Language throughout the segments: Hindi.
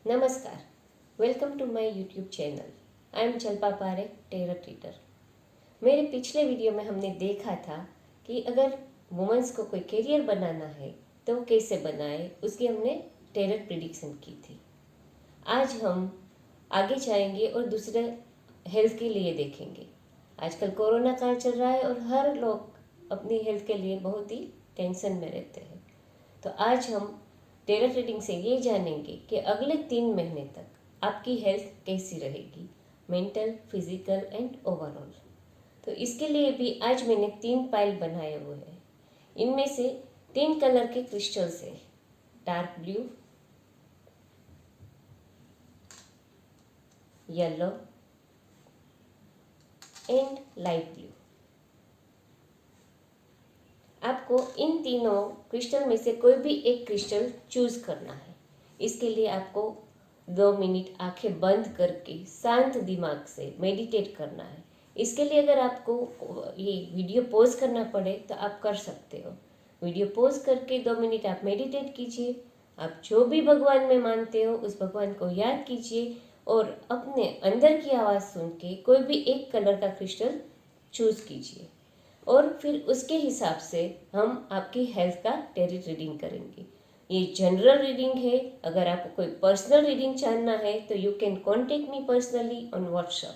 नमस्कार, welcome to my YouTube channel. I am Jalpa Parekh, tarot reader. मेरे पिछले वीडियो में हमने देखा था कि अगर वुमेंस को कोई करियर बनाना है तो वो कैसे बनाए, उसकी हमने टेरर प्रिडिक्शन की थी। आज हम आगे जाएंगे और दूसरे हेल्थ के लिए देखेंगे। आजकल कोरोना काल चल रहा है और हर लोग अपनी हेल्थ के लिए बहुत ही टेंशन में रहते हैं। तो आज हम टेरर रीडिंग से ये जानेंगे कि अगले 3 महीने तक आपकी हेल्थ कैसी रहेगी, मेंटल, फिजिकल एंड ओवरऑल। तो इसके लिए भी आज मैंने 3 पाइल बनाए हुए हैं। इनमें से 3 कलर के क्रिस्टल्स है, dark blue, yellow and light blue. आपको इन तीनों क्रिस्टल में से कोई भी एक क्रिस्टल चूज करना है। इसके लिए आपको 2 मिनट आंखें बंद करके शांत दिमाग से मेडिटेट करना है। इसके लिए अगर आपको ये वीडियो पॉज करना पड़े तो आप कर सकते हो। वीडियो पॉज करके 2 मिनट आप मेडिटेट कीजिए। आप जो भी भगवान में मानते हो उस भगवान को याद कीजिए और अपने अंदर की आवाज़ सुन के कोई भी एक कलर का क्रिस्टल चूज कीजिए और फिर उसके हिसाब से हम आपकी हेल्थ का टेरर रीडिंग करेंगे। ये जनरल रीडिंग है। अगर आपको कोई पर्सनल रीडिंग जानना है तो you can contact me personally on WhatsApp.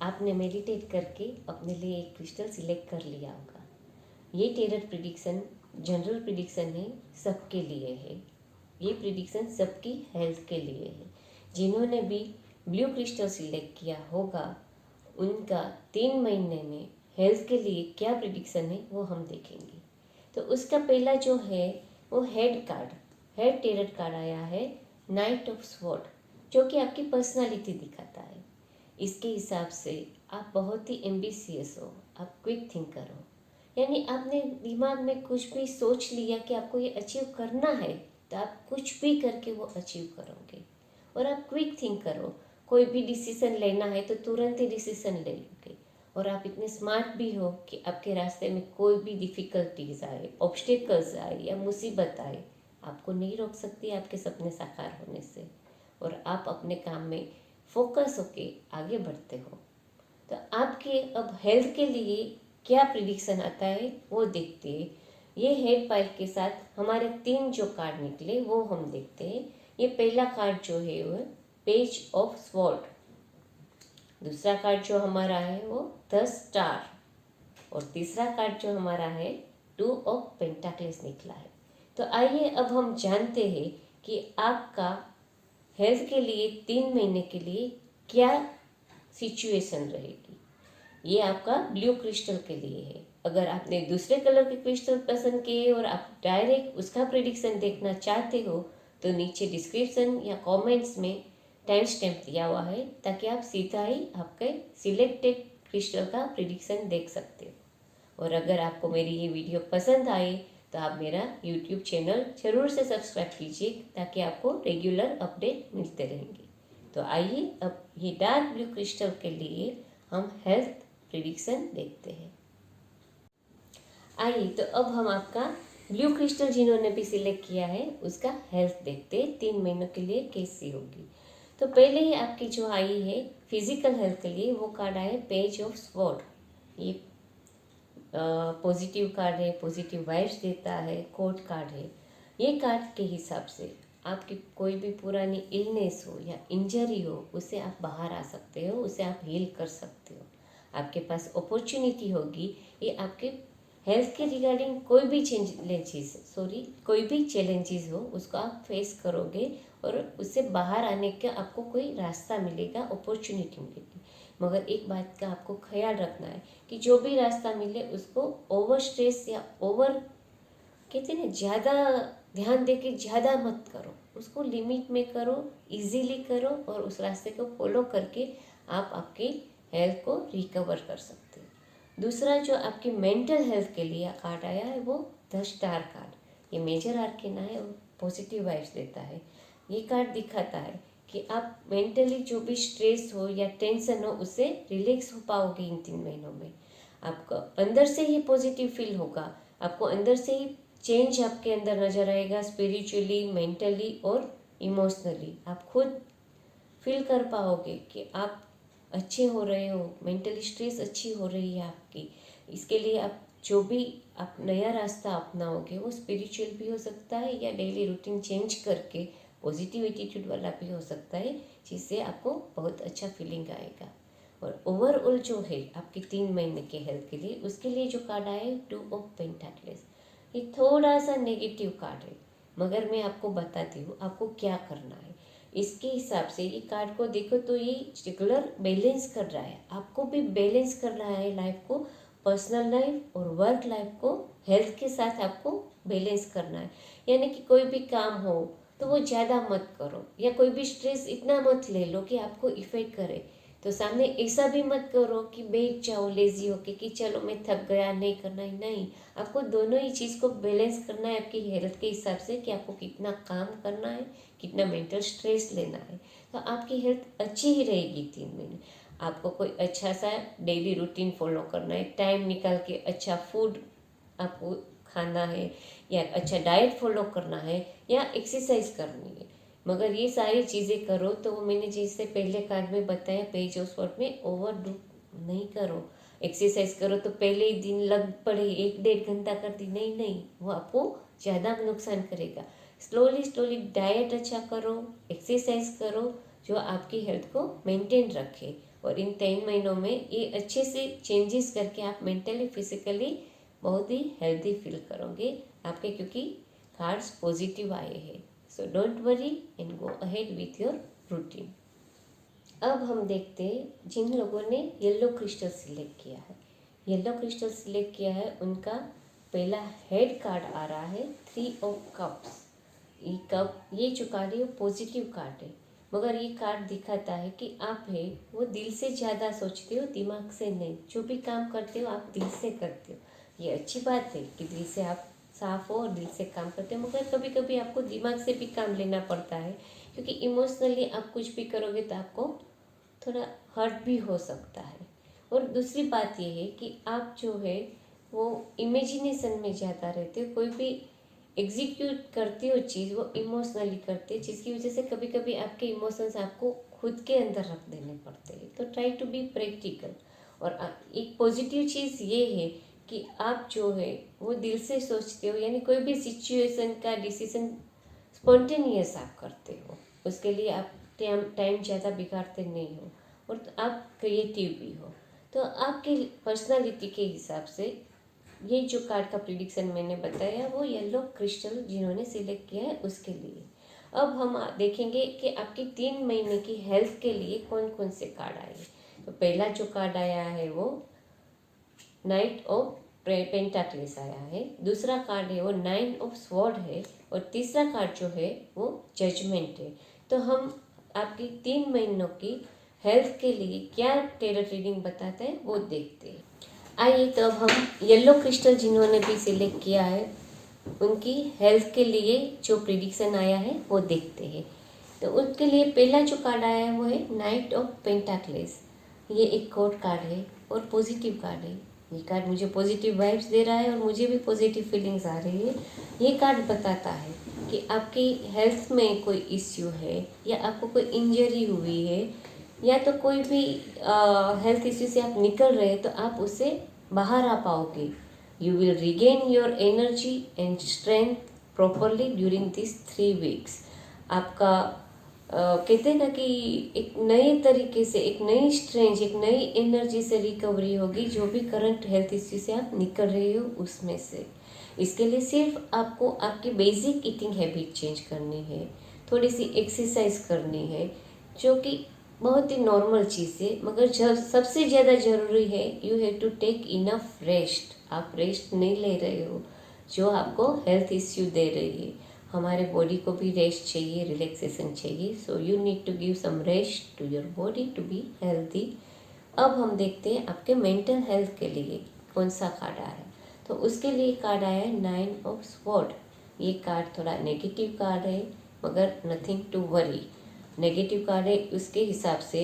आपने मेडिटेट करके अपने लिए एक क्रिस्टल सिलेक्ट कर लिया होगा। ये टेरर प्रिडिक्शन जनरल प्रिडिक्शन है, सबके लिए है। ये प्रिडिक्शन सबकी हेल्थ के लिए है। जिन्होंने भी ब्लू क्रिस्टल सिलेक्ट किया होगा उनका 3 महीने में हेल्थ के लिए क्या प्रिडिक्शन है वो हम देखेंगे। तो उसका पहला जो है वो head card, head terror card आया है, नाइट ऑफ स्वॉर्ड, जो कि आपकी पर्सनालिटी दिखाता है। इसके हिसाब से आप बहुत ही एम्बिशियस हो, आप क्विक थिंकर हो। यानी आपने दिमाग में कुछ भी सोच लिया कि आपको ये अचीव करना है तो आप कुछ भी करके वो अचीव करोगे। और आप क्विक थिंकर हो, कोई भी डिसीजन लेना है तो तुरंत ही डिसीजन ले लोगे। और आप इतने स्मार्ट भी हो कि आपके रास्ते में कोई भी डिफ़िकल्टीज आए, ऑब्स्टिकल्स आए या मुसीबत आए, आपको नहीं रोक सकती आपके सपने साकार होने से। और आप अपने काम में फोकस होके आगे बढ़ते हो। तो आपके अब हेल्थ के लिए क्या प्रिडिक्शन आता है वो देखते हैं। ये हेड पाइल के साथ हमारे 3 जो कार्ड निकले वो हम देखते हैं। ये पहला कार्ड जो है वो पेज ऑफ स्वॉर्ड, दूसरा कार्ड जो हमारा है वो 10 स्टार और तीसरा कार्ड जो हमारा है 2 ऑफ पेंटाकल्स निकला है। तो आइए अब हम जानते हैं कि आपका हेल्थ के लिए 3 महीने के लिए क्या सिचुएशन रहेगी। ये आपका ब्लू क्रिस्टल के लिए है। अगर आपने दूसरे कलर के क्रिस्टल पसंद किए और आप डायरेक्ट उसका प्रेडिक्शन देखना चाहते हो तो नीचे डिस्क्रिप्शन या कमेंट्स में टाइम स्टैम्प दिया हुआ है ताकि आप सीधा ही आपके सिलेक्टेड क्रिस्टल का प्रेडिक्शन देख सकते हो। और अगर आपको मेरी ये वीडियो पसंद आए तो आप मेरा यूट्यूब चैनल ज़रूर से सब्सक्राइब कीजिए ताकि आपको रेगुलर अपडेट मिलते रहेंगे। तो आइए अब ये डार्क ब्लू क्रिस्टल के लिए हम हेल्थ प्रिडिक्शन देखते हैं। आइए तो अब हम आपका ब्लू क्रिस्टल जिन्होंने भी सिलेक्ट किया है उसका हेल्थ देखते हैं 3 महीनों के लिए कैसी होगी। तो पहले ही आपकी जो आई है फिजिकल हेल्थ के लिए वो कार्ड आया पेज ऑफ स्वॉर्ड। ये पॉजिटिव कार्ड है, पॉजिटिव वाइब्स देता है, कोर्ट कार्ड है। ये कार्ड के हिसाब से आपकी कोई भी पुरानी इलनेस हो या इंजरी हो उससे आप बाहर आ सकते हो, उसे आप हील कर सकते हो। आपके पास अपॉर्चुनिटी होगी। ये आपके हेल्थ के रिगार्डिंग कोई भी चैलेंजेस हो उसको आप फेस करोगे और उससे बाहर आने का आपको कोई रास्ता मिलेगा, अपॉर्चुनिटी मिलेगी। मगर एक बात का आपको ख्याल रखना है कि जो भी रास्ता मिले उसको ओवर स्ट्रेस या ओवर कहते हैं ना ज़्यादा ध्यान दे के ज़्यादा मत करो, उसको लिमिट में करो, इजीली करो और उस रास्ते को फॉलो करके आप आपकी हेल्थ को रिकवर कर सकते हो। दूसरा जो आपकी मेंटल हेल्थ के लिए कार्ड आया है वो 10 स्टार कार्ड। ये मेजर आर्केना है और पॉजिटिव वाइब्स देता है। ये कार्ड दिखाता है कि आप मेंटली जो भी स्ट्रेस हो या टेंशन हो उससे रिलैक्स हो पाओगे इन 3 महीनों में। आपको अंदर से ही पॉजिटिव फील होगा, आपको अंदर से ही चेंज आपके अंदर नजर आएगा, स्पिरिचुअली, मेंटली और इमोशनली आप खुद फील कर पाओगे कि आप अच्छे हो रहे हो, मेंटली स्ट्रेस अच्छी हो रही है आपकी। इसके लिए आप जो भी आप नया रास्ता अपनाओगे वो स्पिरिचुअल भी हो सकता है या डेली रूटीन चेंज करके पॉजिटिव एटीट्यूड वाला भी हो सकता है, जिससे आपको बहुत अच्छा फीलिंग आएगा। और ओवरऑल जो है आपके 3 महीने के हेल्थ के लिए, उसके लिए जो कार्ड आया है 2 ऑफ पेंटाकल्स, ये थोड़ा सा नेगेटिव कार्ड है, मगर मैं आपको बताती हूँ आपको क्या करना है। इसके हिसाब से ये कार्ड को देखो तो ये रेगुलर बैलेंस कर रहा है, आपको भी बैलेंस कर रहा है लाइफ को, पर्सनल लाइफ और वर्क लाइफ को हेल्थ के साथ आपको बैलेंस करना है। यानी कि कोई भी काम हो तो वो ज़्यादा मत करो, या कोई भी स्ट्रेस इतना मत ले लो कि आपको इफ़ेक्ट करे। तो सामने ऐसा भी मत करो कि बैठ जाओ लेजी होके कि चलो मैं थक गया, नहीं करना ही नहीं। आपको दोनों ही चीज़ को बैलेंस करना है आपकी हेल्थ के हिसाब से कि आपको कितना काम करना है, कितना मेंटल स्ट्रेस लेना है। तो आपकी हेल्थ अच्छी ही रहेगी 3 महीने। आपको कोई अच्छा सा डेली रूटीन फॉलो करना है, टाइम निकाल के अच्छा फूड आपको खाना है, या अच्छा डाइट फॉलो करना है, या एक्सरसाइज करनी है। मगर ये सारी चीज़ें करो तो मैंने जैसे पहले कार्ड में बताया पेज ऑफ स्वॉर्ड में, ओवर डू नहीं करो। एक्सरसाइज करो तो पहले ही दिन लग पड़े 1-1.5 घंटा करती, नहीं नहीं, वो आपको ज़्यादा नुकसान करेगा। स्लोली स्लोली डाइट अच्छा करो, एक्सरसाइज करो, जो आपकी हेल्थ को मेंटेन रखे। और इन 3 महीनों में ये अच्छे से चेंजेस करके आप मेंटली फिजिकली बहुत ही हेल्दी फील करोगे आपके, क्योंकि कार्ड्स पॉजिटिव आए हैं। So don't worry and go ahead with your routine. अब हम देखते हैं जिन लोगों ने येलो क्रिस्टल सिलेक्ट किया है। येलो क्रिस्टल सिलेक्ट किया है उनका पहला हेड कार्ड आ रहा है 3 ऑफ कप्स। ये जो कार्ड है वो पॉजिटिव कार्ड है, मगर ये कार्ड दिखाता है कि आप है वो दिल से ज़्यादा सोचते हो, दिमाग से नहीं। जो भी काम करते हो आप दिल से करते हो। ये अच्छी बात है कि दिल से आप साफ हो और दिल से काम करते हो, मगर कभी कभी आपको दिमाग से भी काम लेना पड़ता है, क्योंकि इमोशनली आप कुछ भी करोगे तो आपको थोड़ा हर्ट भी हो सकता है। और दूसरी बात ये है कि आप जो है वो इमेजिनेशन में ज़्यादा रहते हो, कोई भी एग्जीक्यूट करते हो चीज़ वो इमोशनली करते हो, जिसकी वजह से कभी कभी आपके इमोशंस आपको खुद के अंदर रख देने पड़ते हैं। तो ट्राई टू बी प्रैक्टिकल। और एक पॉजिटिव चीज़ ये है कि आप जो है वो दिल से सोचते हो, यानी कोई भी सिचुएशन का डिसीजन स्पॉन्टेनियस आप करते हो, उसके लिए आप टाइम ज़्यादा बिगाड़ते नहीं हो, और आप क्रिएटिव भी हो। तो आपकी पर्सनालिटी के हिसाब से ये जो कार्ड का प्रिडिक्शन मैंने बताया वो येलो क्रिस्टल जिन्होंने सिलेक्ट किया है उसके लिए। अब हम देखेंगे कि आपकी 3 महीने की हेल्थ के लिए कौन कौन से कार्ड आए। तो पहला जो कार्ड आया है वो नाइट ऑफ पेंटाक्लिस आया है, दूसरा कार्ड है वो 9 ऑफ स्वॉर्ड है, और तीसरा कार्ड जो है वो जजमेंट है। तो हम आपकी 3 महीनों की हेल्थ के लिए क्या टेरर रीडिंग बताता है वो देखते हैं। आइए तो अब हम येलो क्रिस्टल जिन्होंने भी सिलेक्ट किया है उनकी हेल्थ के लिए जो प्रिडिक्शन आया है वो देखते हैं। तो उनके लिए पहला जो कार्ड आया है वो है नाइट ऑफ पेंटाक्लेस। ये एक कोर्ट कार्ड है और पॉजिटिव कार्ड है। ये कार्ड मुझे पॉजिटिव वाइब्स दे रहा है और मुझे भी पॉजिटिव फीलिंग्स आ रही है। ये कार्ड बताता है कि आपकी हेल्थ में कोई इश्यू है, या आपको कोई इंजरी हुई है, या तो कोई भी हेल्थ इश्यू से आप निकल रहे हैं, तो आप उससे बाहर आ पाओगे। You will regain your energy and strength properly during this 3 weeks. आपका कहते हैं ना कि एक नए तरीके से, एक नई स्ट्रेंथ, एक नई एनर्जी से रिकवरी होगी, जो भी करंट हेल्थ इश्यू से आप निकल रहे हो उसमें से। इसके लिए सिर्फ आपको आपकी बेसिक ईटिंग हैबिट चेंज करनी है, थोड़ी सी एक्सरसाइज करनी है, जो कि बहुत ही नॉर्मल चीज़ है, मगर सबसे ज़्यादा ज़रूरी है you have to take enough rest. आप रेस्ट नहीं ले रहे हो, जो आपको हेल्थ इश्यू दे रही है। हमारे बॉडी को भी रेस्ट चाहिए, रिलैक्सेशन चाहिए। So you need to give some rest to your body to be healthy. अब हम देखते हैं आपके मेंटल हेल्थ के लिए कौन सा कार्ड आया है। तो उसके लिए कार्ड आया है 9 ऑफ स्वॉर्ड। ये कार्ड थोड़ा नेगेटिव कार्ड है, मगर nothing to worry. Negative card है, उसके हिसाब से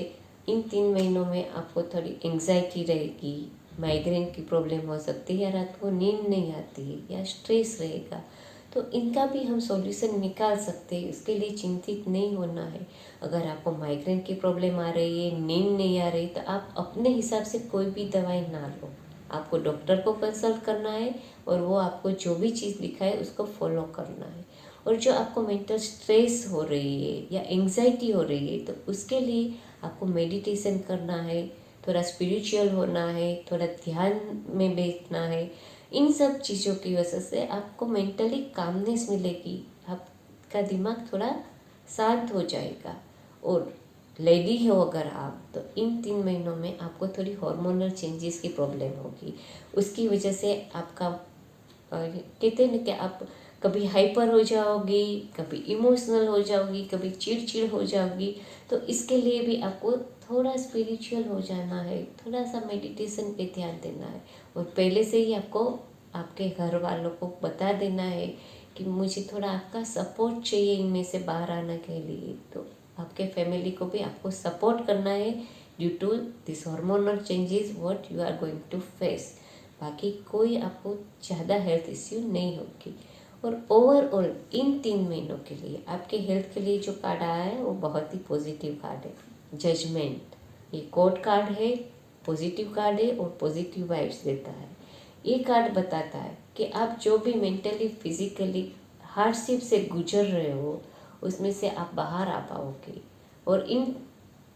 इन 3 महीनों में आपको थोड़ी एंग्जाइटी रहेगी, माइग्रेन की प्रॉब्लम हो सकती है, या रात को नींद नहीं आती है, या स्ट्रेस रहेगा। तो इनका भी हम सॉल्यूशन निकाल सकते हैं, उसके लिए चिंतित नहीं होना है। अगर आपको माइग्रेन की प्रॉब्लम आ रही है, नींद नहीं आ रही, तो आप अपने हिसाब से कोई भी दवाई ना लो। आपको डॉक्टर को कंसल्ट करना है और वो आपको जो भी चीज़ लिखाए उसको फॉलो करना है। और जो आपको मेंटल स्ट्रेस हो रही है या एंग्जाइटी हो रही है, तो उसके लिए आपको मेडिटेशन करना है, थोड़ा स्पिरिचुअल होना है, थोड़ा ध्यान में बैठना है। इन सब चीज़ों की वजह से आपको मेंटली कामनेस मिलेगी, आपका दिमाग थोड़ा शांत हो जाएगा। और लेडी हो अगर आप, तो इन 3 महीनों में आपको थोड़ी हार्मोनल चेंजेस की प्रॉब्लम होगी। उसकी वजह से आपका कहते हैं ना कि आप कभी हाइपर हो जाओगी, कभी इमोशनल हो जाओगी, कभी चिड़चिड़ हो जाओगी। तो इसके लिए भी आपको थोड़ा स्पिरिचुअल हो जाना है, थोड़ा सा मेडिटेशन पे ध्यान देना है। और पहले से ही आपको आपके घर वालों को बता देना है कि मुझे थोड़ा आपका सपोर्ट चाहिए इनमें से बाहर आने के लिए। तो आपके फैमिली को भी आपको सपोर्ट करना है due to this hormonal changes what you are going to face. बाकी कोई आपको ज़्यादा हेल्थ इश्यू नहीं होगी। और ओवरऑल इन 3 महीनों के लिए आपके हेल्थ के लिए जो कार्ड आया है वो बहुत ही पॉजिटिव कार्ड है, जजमेंट। ये कोर्ट कार्ड है, पॉजिटिव कार्ड है और पॉजिटिव वाइब्स देता है। ये कार्ड बताता है कि आप जो भी मेंटली फिजिकली हार्डशिप से गुजर रहे हो, उसमें से आप बाहर आ पाओगे। और इन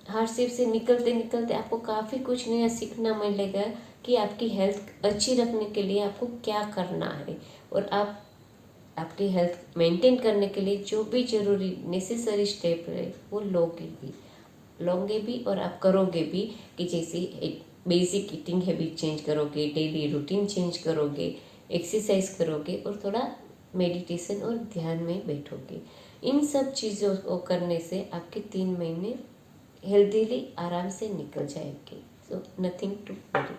हार्डशिप से निकलते निकलते आपको काफ़ी कुछ नया सीखना मिलेगा कि आपकी हेल्थ अच्छी रखने के लिए आपको क्या करना है। और आप आपकी हेल्थ मेंटेन करने के लिए जो भी ज़रूरी नेसेसरी स्टेप है वो लोगे भी और आप करोगे भी। कि जैसे एक बेसिक ईटिंग हैबिट चेंज करोगे, डेली रूटीन चेंज करोगे, एक्सरसाइज करोगे और थोड़ा मेडिटेशन और ध्यान में बैठोगे। इन सब चीज़ों को करने से आपके 3 महीने हेल्दीली आराम से निकल जाएंगे। So nothing to worry.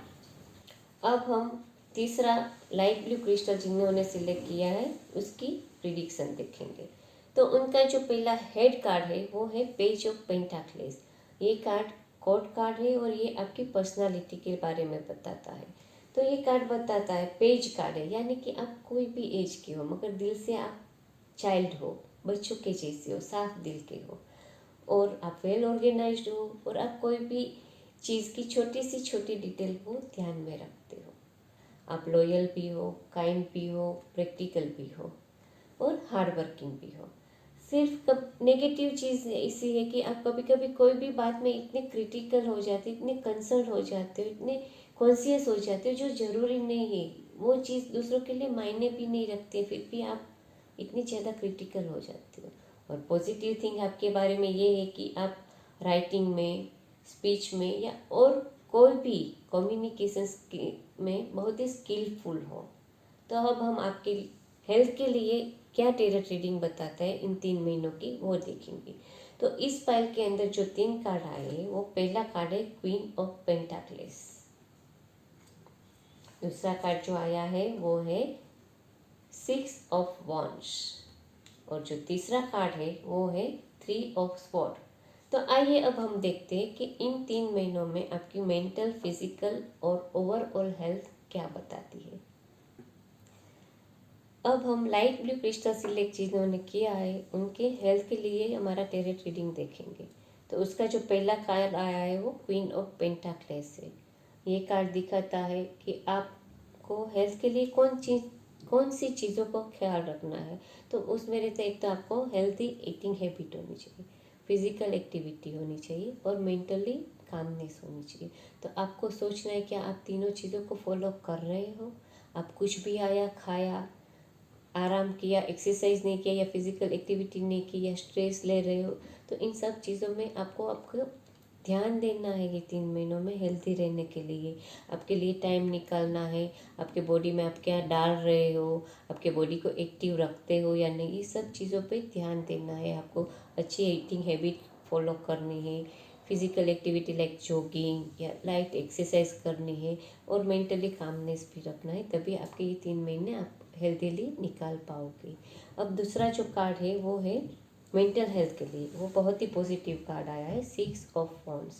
अब हम तीसरा लाइट ब्लू क्रिस्टल जिन्होंने सिलेक्ट किया है उसकी प्रिडिक्शन देखेंगे। तो उनका जो पहला हेड कार्ड है वो है पेज ऑफ पेंटाक्लेस। ये कार्ड कोर्ट कार्ड है और ये आपकी पर्सनालिटी के बारे में बताता है। तो ये कार्ड बताता है, पेज कार्ड है, यानी कि आप कोई भी एज के हो मगर दिल से आप चाइल्ड हो, बच्चों के जैसे हो, साफ दिल के हो। और आप वेल ऑर्गेनाइज्ड हो और आप कोई भी चीज़ की छोटी सी छोटी डिटेल को ध्यान में रखते हो। आप लॉयल भी हो, काइंड भी हो, प्रैक्टिकल भी हो और हार्ड वर्किंग भी हो। सिर्फ कब नेगेटिव चीज़ इसी है कि आप कभी कभी कोई भी बात में इतने क्रिटिकल हो जाते हो, इतने कंसर्न हो जाते हो, इतने कॉन्शियस हो जाते हो जो ज़रूरी नहीं है। वो चीज़ दूसरों के लिए मायने भी नहीं रखती है, फिर भी आप इतनी ज़्यादा क्रिटिकल हो जाते हो। और पॉजिटिव थिंग आपके बारे में ये है कि आप राइटिंग में, स्पीच में या और कोई भी कम्युनिकेशन में बहुत ही स्किलफुल हो। तो अब हम आपके हेल्थ के लिए क्या टेरर रीडिंग बताता है इन 3 महीनों की वो देखेंगे। तो इस फाइल के अंदर जो 3 कार्ड आए हैं वो पहला कार्ड है क्वीन ऑफ पेंटाक्लेस। दूसरा कार्ड जो आया है वो है 6 ऑफ वॉन्ड्स। और जो तीसरा कार्ड है वो है 3 ऑफ स्वॉर्ड। तो आइए अब हम देखते हैं कि इन 3 महीनों में आपकी मेंटल, फिजिकल और ओवरऑल हेल्थ क्या बताती है। अब हम लाइट ब्लू क्रिस्टल सिलेक्ट जिन्होंने किया है उनके हेल्थ के लिए हमारा टेरेट रीडिंग देखेंगे। तो उसका जो पहला कार्ड आया है वो क्वीन ऑफ पेंटाक्लेस है। ये कार्ड दिखाता है कि आपको हेल्थ के लिए कौन सी चीज़ों को ख्याल रखना है। तो उसमें रहता है, एक तो आपको हेल्थी ईटिंग हैबिट होनी चाहिए, फिजिकल एक्टिविटी होनी चाहिए और मेंटली कामनेस होनी चाहिए। तो आपको सोचना है कि आप तीनों चीज़ों को फॉलो कर रहे हो। आप कुछ भी आया खाया, आराम किया, एक्सरसाइज नहीं किया या फिजिकल एक्टिविटी नहीं की या स्ट्रेस ले रहे हो, तो इन सब चीज़ों में आपको ध्यान देना है। ये 3 महीनों में हेल्दी रहने के लिए आपके लिए टाइम निकालना है। आपके बॉडी में आप क्या डाल रहे हो, आपके बॉडी को एक्टिव रखते हो या नहीं, ये सब चीज़ों पे ध्यान देना है। आपको अच्छी ईटिंग हैबिट फॉलो करनी है, फिजिकल एक्टिविटी लाइक जॉगिंग या लाइट एक्सरसाइज करनी है और मेंटली कामनेस भी रखना है। तभी आपके ये 3 महीने आप हेल्दीली निकाल पाओगे। अब दूसरा जो कार्ड है वो है मेंटल हेल्थ के लिए, वो बहुत ही पॉजिटिव कार्ड आया है 6 ऑफ वॉन्ड्स।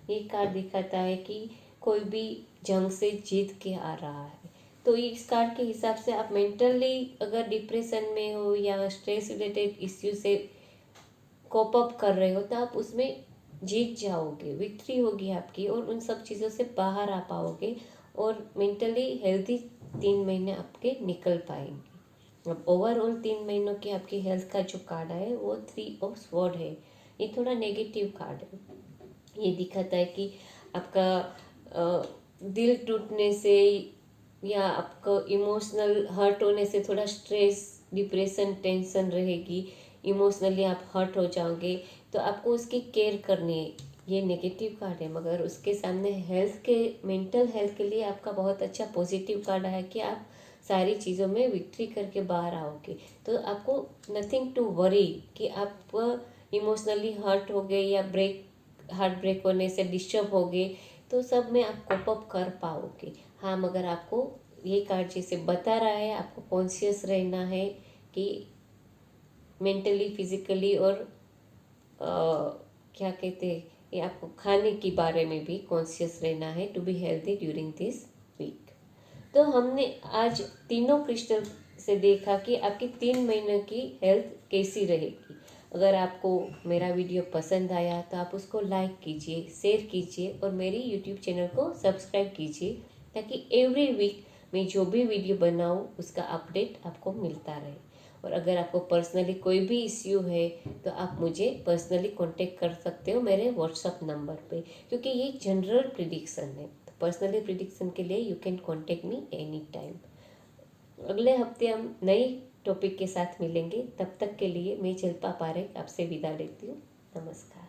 ये कार्ड दिखाता है कि कोई भी जंग से जीत के आ रहा है। तो इस कार्ड के हिसाब से आप मेंटली अगर डिप्रेशन में हो या स्ट्रेस रिलेटेड इश्यू से कोप अप कर रहे हो तो आप उसमें जीत जाओगे, विक्ट्री होगी आपकी और उन सब चीज़ों से बाहर आ पाओगे और मेंटली हेल्दी 3 महीने आपके निकल पाएंगे। अब ओवरऑल 3 महीनों की आपकी हेल्थ का जो कार्ड है वो 3 ऑफ स्वॉर्ड है। ये थोड़ा नेगेटिव कार्ड है। ये दिखाता है कि आपका दिल टूटने से या आपको इमोशनल हर्ट होने से थोड़ा स्ट्रेस, डिप्रेशन, टेंशन रहेगी, इमोशनली आप हर्ट हो जाओगे, तो आपको उसकी केयर करनी है। ये नेगेटिव कार्ड है, मगर उसके सामने हेल्थ के, मेंटल हेल्थ के लिए आपका बहुत अच्छा पॉजिटिव कार्ड है कि आप सारी चीज़ों में विक्ट्री करके बाहर आओगे। तो आपको नथिंग टू वरी कि आप इमोशनली हर्ट हो गए या हार्ट ब्रेक होने से डिस्टर्ब हो गए, तो सब में आप कोप अप कर पाओगे। हाँ, मगर आपको ये कार्ड जैसे बता रहा है, आपको कॉन्शियस रहना है कि मेंटली, फिजिकली और क्या कहते हैं, ये आपको खाने के बारे में भी कॉन्शियस रहना है to be healthy during this week. तो हमने आज तीनों क्रिस्टल से देखा कि आपकी 3 महीने की हेल्थ कैसी रहेगी। अगर आपको मेरा वीडियो पसंद आया तो आप उसको लाइक कीजिए, शेयर कीजिए और मेरी यूट्यूब चैनल को सब्सक्राइब कीजिए, ताकि एवरी वीक मैं जो भी वीडियो बनाऊँ उसका अपडेट आपको मिलता रहे। और अगर आपको पर्सनली कोई भी इश्यू है तो आप मुझे पर्सनली कांटेक्ट कर सकते हो मेरे व्हाट्सअप नंबर पे, क्योंकि ये जनरल प्रिडिक्शन है। तो पर्सनली प्रिडिक्शन के लिए you can contact me any time. अगले हफ्ते हम नई टॉपिक के साथ मिलेंगे। तब तक के लिए मैं शिल्पा पारेख आपसे विदा लेती हूँ। नमस्कार।